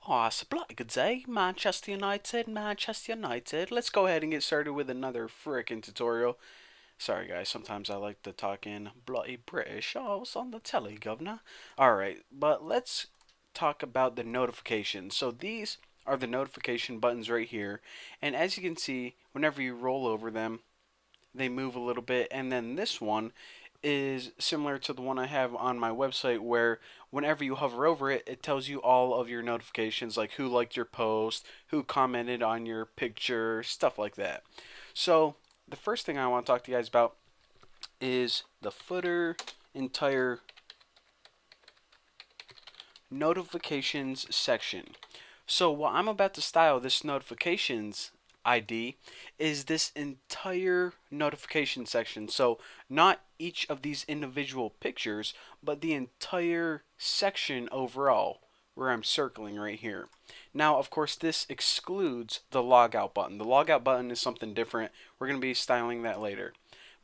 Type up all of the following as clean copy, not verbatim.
Oh, it's a bloody good day. Manchester United, Manchester United. Let's go ahead and get started with another frickin' tutorial. Sorry, guys, sometimes I like to talk in bloody British. Oh, it's on the telly, governor. Alright, but let's talk about the notifications. So these are the notification buttons right here. And as you can see, whenever you roll over them, they move a little bit, and then this one is similar to the one I have on my website where whenever you hover over it, it tells you all of your notifications, like who liked your post, who commented on your picture, stuff like that. So the first thing I want to talk to you guys about is the footer entire notifications section. So what I'm about to style this notifications ID is this entire notification section. So not each of these individual pictures, but the entire section overall where I'm circling right here. Now, of course, this excludes the logout button. The logout button is something different. We're going to be styling that later.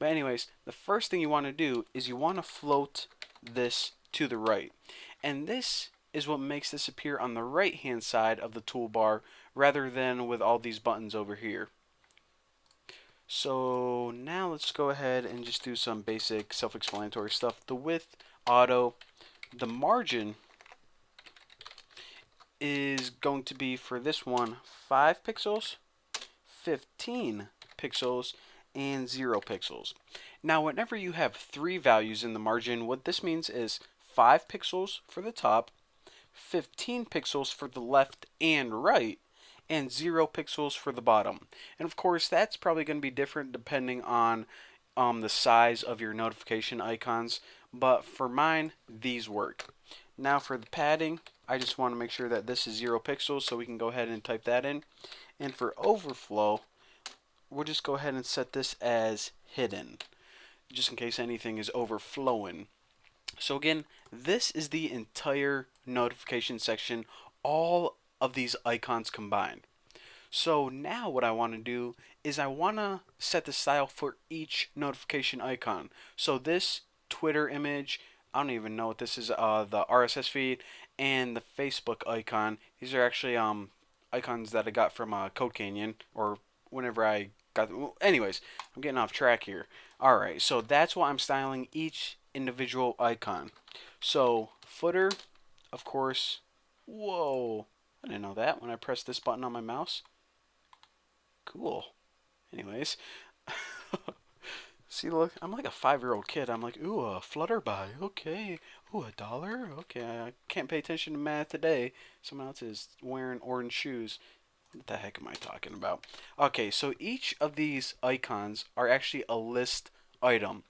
But anyways, the first thing you want to do is you want to float this to the right. And this is what makes this appear on the right hand side of the toolbar rather than with all these buttons over here. So now let's go ahead and just do some basic self-explanatory stuff. The width, auto, the margin is going to be for this one 5 pixels, 15 pixels, and 0 pixels. Now whenever you have 3 values in the margin, what this means is 5 pixels for the top, 15 pixels for the left and right, and 0 pixels for the bottom. And of course, that's probably going to be different depending on the size of your notification icons, but for mine, these work. Now for the padding, I just want to make sure that this is 0 pixels, so we can go ahead and type that in. And for overflow, we'll just go ahead and set this as hidden, just in case anything is overflowing. So again, this is the entire notification section, all of these icons combined. So now what I want to do is I want to set the style for each notification icon. So this Twitter image, I don't even know what this is, the RSS feed, and the Facebook icon. These are actually icons that I got from Code Canyon, or whenever I got them. Anyways, I'm getting off track here. Alright, so that's why I'm styling each individual icon. So footer, of course. Whoa, I didn't know that when I pressed this button on my mouse. Cool. Anyways, see, look, I'm like a 5-year-old kid. I'm like, ooh, a Flutterby, okay. Ooh, $1, okay. I can't pay attention to math today. Someone else is wearing orange shoes. What the heck am I talking about? Okay, so each of these icons are actually a list item.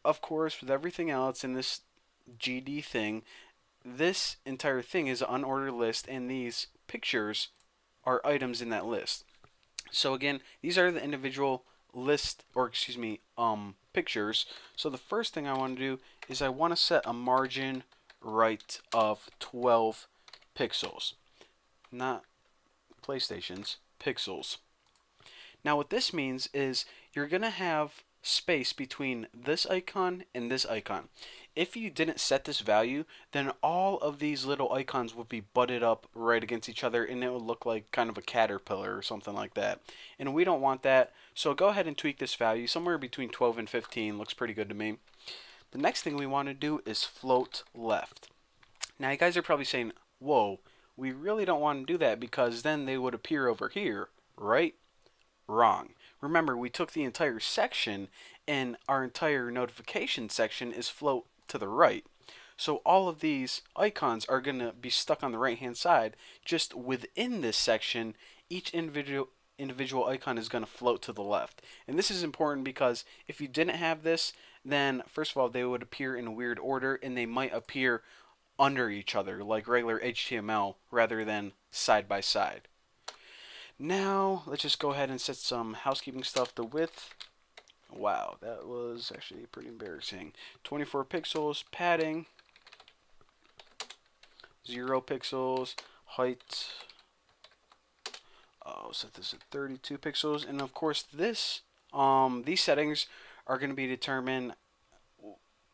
Of course, with everything else in this GD thing, this entire thing is an unordered list, and these pictures are items in that list. So again, these are the individual list, or excuse me, pictures. So the first thing I want to do is I want to set a margin right of 12 pixels, not PlayStations, pixels. Now what this means is you're going to have space between this icon and this icon. If you didn't set this value, then all of these little icons would be butted up right against each other, and it would look like kind of a caterpillar or something like that. And we don't want that, so go ahead and tweak this value. Somewhere between 12 and 15 looks pretty good to me. The next thing we want to do is float left. Now you guys are probably saying, whoa, we really don't want to do that because then they would appear over here, right? Wrong. Remember, we took the entire section, and our entire notification section is float to the right. So all of these icons are going to be stuck on the right hand side. Just within this section, each individual icon is going to float to the left. And this is important because if you didn't have this, then first of all, they would appear in a weird order, and they might appear under each other like regular HTML rather than side by side. Now, let's just go ahead and set some housekeeping stuff. The width, wow, that was actually pretty embarrassing. 24 pixels, padding, 0 pixels, height, I'll set this at 32 pixels, and of course these settings are going to be determined